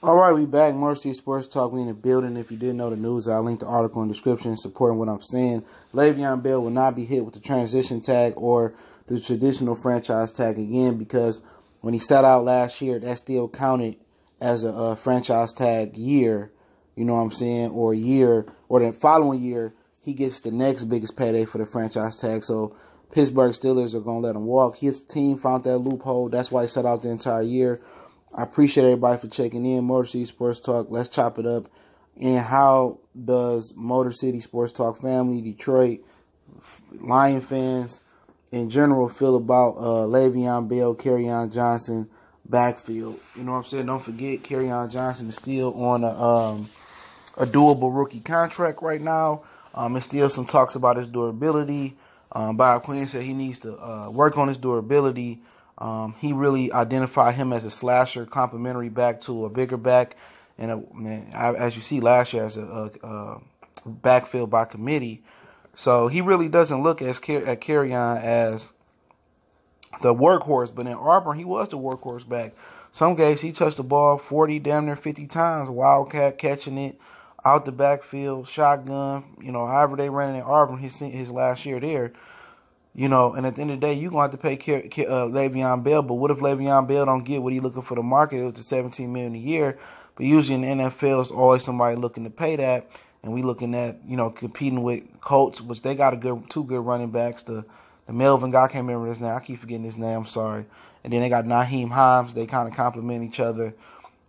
All right, we back. Mercy Sports Talk. We in the building. If you didn't know the news, I'll link the article in the description supporting what I'm saying. Le'Veon Bell will not be hit with the transition tag or the traditional franchise tag again because when he sat out last year, that still counted as a franchise tag year. You know what I'm saying? Or a year, or the following year, he gets the next biggest payday for the franchise tag. So Pittsburgh Steelers are going to let him walk. His team found that loophole. That's why he sat out the entire year. I appreciate everybody for checking in. Motor City Sports Talk. Let's chop it up. And how does Motor City Sports Talk family, Detroit, Lion fans in general feel about Le'Veon Bell, Kerryon Johnson, Backfield? You know what I'm saying? Don't forget, Kerryon Johnson is still on a doable rookie contract right now. There's still some talks about his durability. Bob Quinn said he needs to work on his durability. He really identified him as a slasher, complementary back to a bigger back, and as you see last year as a backfield by committee. So he really doesn't look at Kerryon as the workhorse, but in Auburn he was the workhorse back. Some games he touched the ball 40, damn near 50 times, wildcat catching it out the backfield, shotgun. You know, however they ran it in Auburn his last year there. You know, and at the end of the day, you're going to have to pay Le'Veon Bell. But what if Le'Veon Bell don't get what he's looking for the market? It was the $17 million a year. But usually in the NFL, it's always somebody looking to pay that. And we looking at, you know, competing with Colts, which they got two good running backs. The Melvin guy, I can't remember his name. I keep forgetting his name. I'm sorry. And then they got Naheem Hines. They kind of complement each other.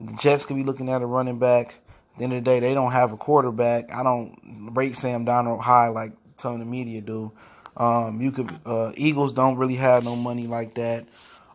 The Jets could be looking at a running back. At the end of the day, they don't have a quarterback. I don't rate Sam Darnold high like some of the media do. Eagles don't really have no money like that.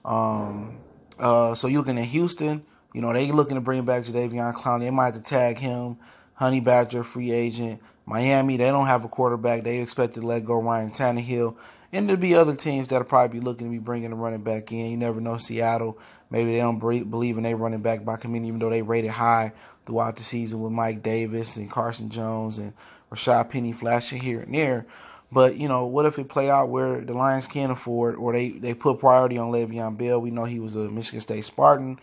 So you're looking at Houston, you know, they looking to bring back Jadeveon Clowney. They might have to tag him. Honey Badger, free agent. Miami, they don't have a quarterback. They expect to let go Ryan Tannehill. And there'll be other teams that'll probably be looking to be bringing a running back in. You never know. Seattle, maybe they don't believe in their running back by committee, even though they rated high throughout the season with Mike Davis and Carson Jones and Rashad Penny flashing here and there. But, you know, what if it play out where the Lions can't afford, or they put priority on Le'Veon Bell? We know he was a Michigan State Spartan.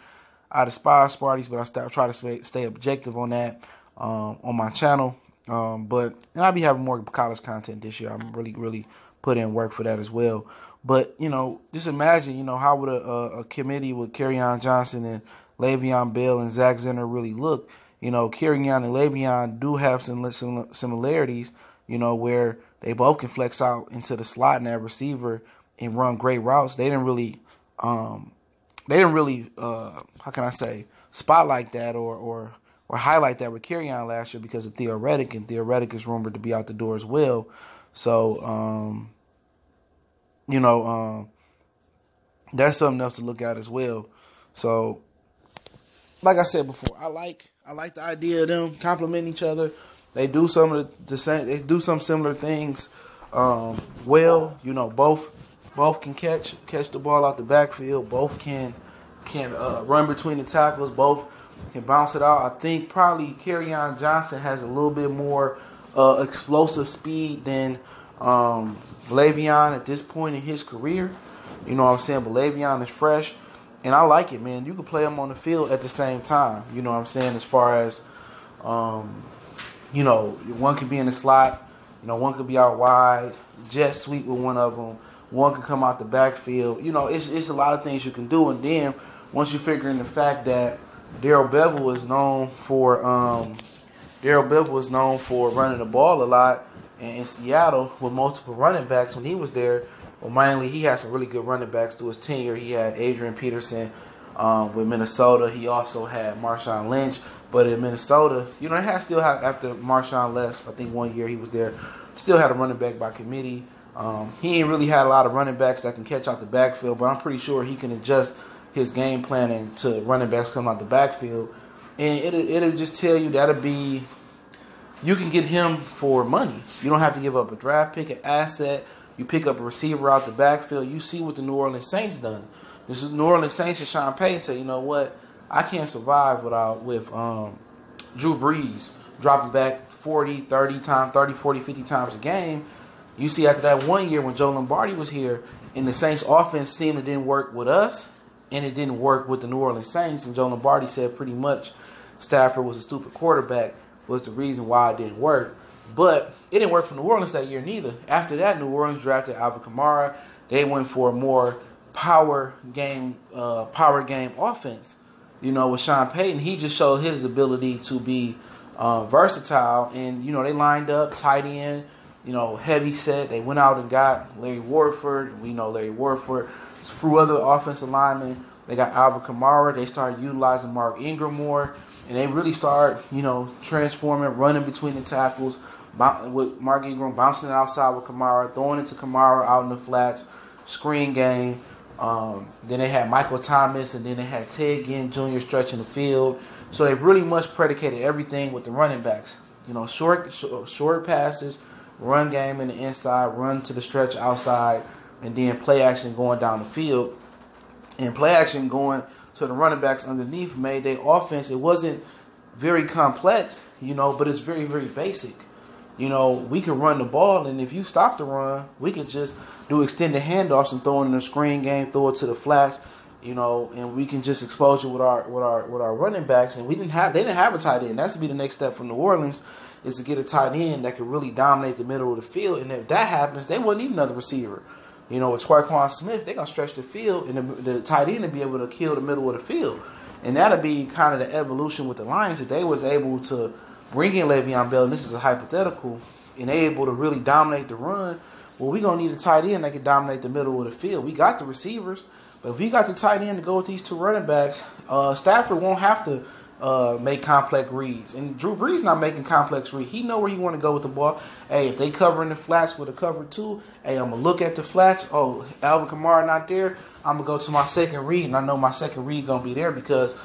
I despise Sparties, but I try to stay objective on that on my channel. And I'll be having more college content this year. I'm really put in work for that as well. But, you know, just imagine, you know, how would a committee with Kerryon Johnson and Le'Veon Bell and Zach Zenner really look? You know, Kerryon and Le'Veon do have some similarities, you know, where they both can flex out into the slot and that receiver and run great routes. They didn't really, how can I say, spotlight that or highlight that with Kerryon last year because of Theoretic, and Theoretic is rumored to be out the door as well. So, that's something else to look at as well. So, like I said before, I like the idea of them complementing each other. They do some of the same. They do some similar things. Well, you know, both can catch the ball out the backfield. Both can run between the tackles. Both can bounce it out. I think probably Kerryon Johnson has a little bit more explosive speed than Le'Veon at this point in his career. You know what I'm saying? But Le'Veon is fresh, and I like it, man. You can play him on the field at the same time. You know what I'm saying? As far as you know, one could be in the slot. You know, one could be out wide, jet sweep with one of them. One could come out the backfield. You know, it's a lot of things you can do. And then once you figure in the fact that Darrell Bevell is known for running the ball a lot in Seattle with multiple running backs when he was there. Well, mainly he had some really good running backs through his tenure. He had Adrian Peterson with Minnesota. He also had Marshawn Lynch. But in Minnesota, you know, they still have, after Marshawn left, I think 1 year he was there, still had a running back by committee. He ain't really had a lot of running backs that can catch out the backfield, but I'm pretty sure he can adjust his game planning to running backs coming out the backfield. And it'll just tell you you can get him for money. You don't have to give up a draft pick, an asset. You pick up a receiver out the backfield. You see what the New Orleans Saints done. This is New Orleans Saints and Sean Payton said, you know what? I can't survive with Drew Brees dropping back 40, 40, 50 times a game. You see after that 1 year when Joe Lombardi was here and the Saints offense seemed it didn't work with us and it didn't work with the New Orleans Saints, and Joe Lombardi said pretty much Stafford was a stupid quarterback was the reason why it didn't work. But it didn't work for New Orleans that year neither. After that, New Orleans drafted Alvin Kamara. They went for a more power game offense. With Sean Payton, he just showed his ability to be versatile. And, they lined up tight end, heavy set. They went out and got Larry Warford. We know Larry Warford. Through other offensive linemen, they got Alvin Kamara. They started utilizing Mark Ingram more. And they really start, transforming, running between the tackles, with Mark Ingram bouncing it outside with Kamara, throwing it to Kamara out in the flats, screen game. Then they had Michael Thomas, and then they had Ted Ginn Jr. stretching the field. So they really much predicated everything with the running backs. Short passes, run game in the inside, run to the stretch outside, and then play action going down the field. And play action going to the running backs underneath made their offense. It wasn't very complex, but it's very, very basic. We can run the ball, and if you stop the run, we could just do extended handoffs and throw it in the screen game, throw it to the flats, and we can just expose you with our running backs. And they didn't have a tight end. That's to be the next step for New Orleans, is to get a tight end that can really dominate the middle of the field. And if that happens, they wouldn't need another receiver. With Twyquan Smith, they're going to stretch the field, and the tight end will be able to kill the middle of the field. And that'll be kind of the evolution with the Lions, if they was able to bring in Le'Veon Bell, and this is a hypothetical, and they able to really dominate the run. Well, we're going to need a tight end that can dominate the middle of the field. We got the receivers, but if we got the tight end to go with these two running backs, Stafford won't have to make complex reads. And Drew Brees not making complex reads. He know where he want to go with the ball. Hey, if they covering the flats with a cover two, hey, I'm going to look at the flats. Oh, Alvin Kamara not there. I'm going to go to my second read, and I know my second read going to be there because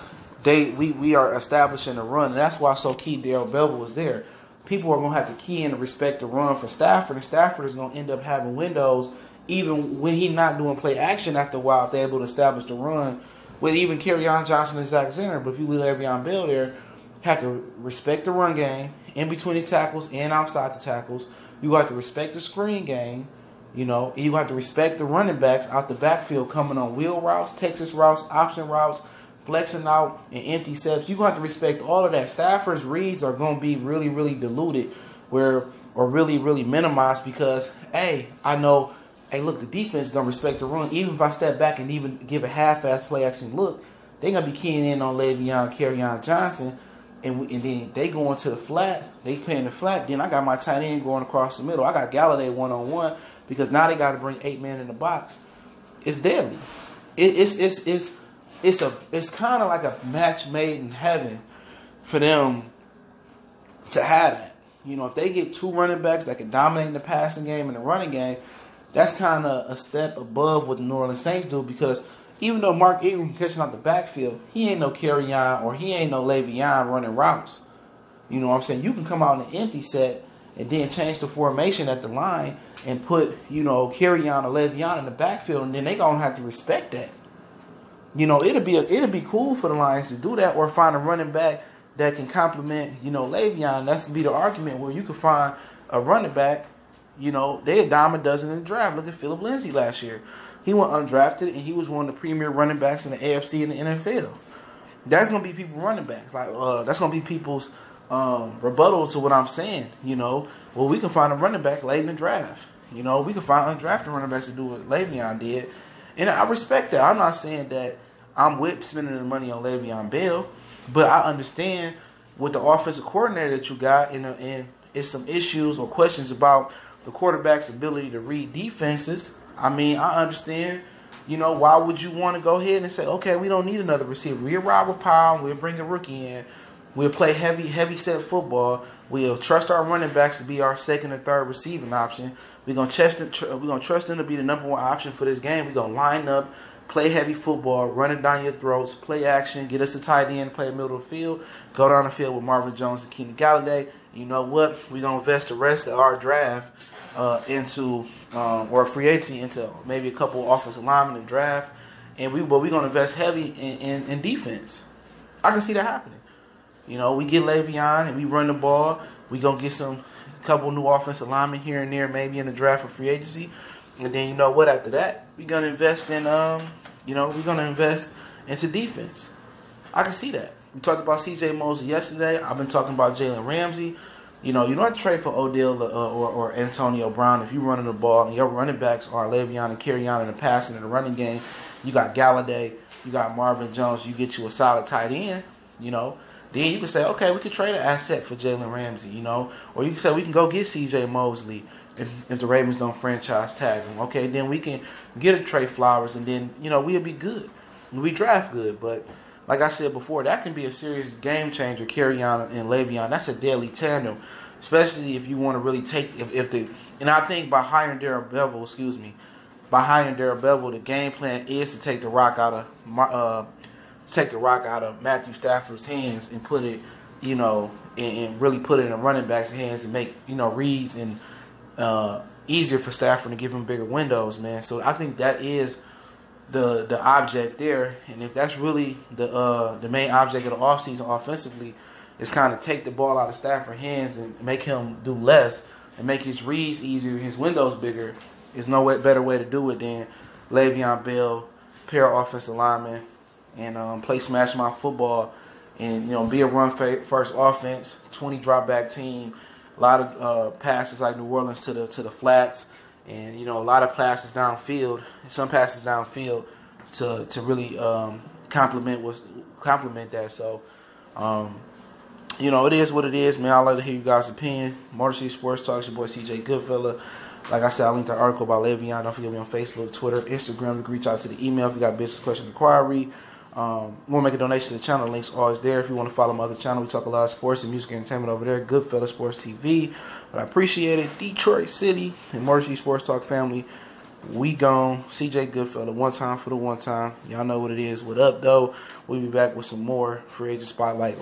we are establishing a run. And that's why so key Darrell Bevell was there. People are going to have to key in and respect the run for Stafford, and Stafford is going to end up having windows even when he's not doing play action after a while if they're able to establish the run with even Kerryon Johnson and Zach Zenner. But if you leave Le'Veon Bell there, have to respect the run game in between the tackles and outside the tackles. You have to respect the screen game. You have to respect the running backs out the backfield coming on wheel routes, Texas routes, option routes, flexing out, and empty sets. You're going to have to respect all of that. Stafford's reads are going to be really, really diluted or really, really minimized because, hey, I know, hey, look, the defense is going to respect the run. Even if I step back and even give a half-ass play-action look, they're going to be keying in on Le'Veon, Kerryon Johnson, and then they going to the flat. They playing the flat. Then I got my tight end going across the middle. I got Galladay one-on-one because now they got to bring 8 men in the box. It's deadly. It's kind of like a match made in heaven for them to have that. If they get two running backs that can dominate in the passing game and the running game, that's kind of a step above what the New Orleans Saints do because even though Mark Ingram catching out the backfield, he ain't no Kerryon or he ain't no Le'Veon running routes. You know what I'm saying? You can come out in an empty set and then change the formation at the line and put, Kerryon or Le'Veon in the backfield, and then they going to have to respect that. It'll be cool for the Lions to do that or find a running back that can complement, Le'Veon. That's to be the argument where you can find a running back. They a dime a dozen in the draft. Look at Philip Lindsay last year. He went undrafted, and he was one of the premier running backs in the AFC and the NFL. That's going to be people's running backs. That's going to be people's rebuttal to what I'm saying. Well, we can find a running back late in the draft. We can find undrafted running backs to do what Le'Veon did. And I respect that. I'm not saying that I'm with spending the money on Le'Veon Bell, but I understand with the offensive coordinator that you got, and it's some issues or questions about the quarterback's ability to read defenses. I understand, why would you want to go ahead and say, okay, we don't need another receiver. We'll ride with Powell, we'll bring a rookie in, we'll play heavy set football, we'll trust our running backs to be our second or third receiving option. We're gonna trust them to be the number one option for this game. We're gonna line up, play heavy football, run it down your throats, play action, get us a tight end, play the middle of the field, go down the field with Marvin Jones and Kenny Galladay. You know what? We're gonna invest the rest of our draft into or free agency into maybe a couple offensive linemen in draft, and we're gonna invest heavy in defense. I can see that happening. We get Le'Veon and we run the ball. We gonna get some couple new offensive linemen here and there, maybe in the draft for free agency, and then after that we're gonna invest in we're gonna invest into defense. I can see that. We talked about C.J. Mosley yesterday. I've been talking about Jalen Ramsey. You don't have to trade for Odell or Antonio Brown if you're running the ball and your running backs are Le'Veon and Kerryon in the passing and the running game. You got Galladay, you got Marvin Jones. You get you a solid tight end. Then you can say, okay, we could trade an asset for Jalen Ramsey. Or you can say we can go get C.J. Mosley if the Ravens don't franchise tag him. Okay, then we can get a Trey Flowers, and then we'll be good. We draft good, but like I said before, that can be a serious game changer. Kerryon and Le'Veon, that's a deadly tandem, especially if you want to really take and I think by hiring Darrell Bevell, the game plan is to take the rock out of Matthew Stafford's hands and put it, and really put it in the running back's hands and make reads and easier for Stafford to give him bigger windows, man. So I think that is the object there, and if that's really the main object of the offseason offensively, is kind of take the ball out of Stafford's hands and make him do less and make his reads easier, his windows bigger. There's no better way to do it than Le'Veon Bell, pair of offensive linemen, and play smash mouth football, and be a run first offense, 20 drop back team, a lot of passes like New Orleans to the flats. And a lot of passes downfield, some passes downfield to really complement that. So, it is what it is, man. I'd like to hear you guys' opinion. Motor City Sports Talk, it's your boy CJ Goodfella. Like I said, I linked an article about Le'Veon. Don't forget me on Facebook, Twitter, Instagram. You can reach out to the email if you got business question inquiry. Want to make a donation to the channel? The link's always there. If you want to follow my other channel, we talk a lot of sports and music and entertainment over there. Goodfella Sports TV. But I appreciate it. Detroit City and Motor City Sports Talk family. We gone. CJ Goodfella, one time for the one time. Y'all know what it is. What up, though? We'll be back with some more Free Agent Spotlight.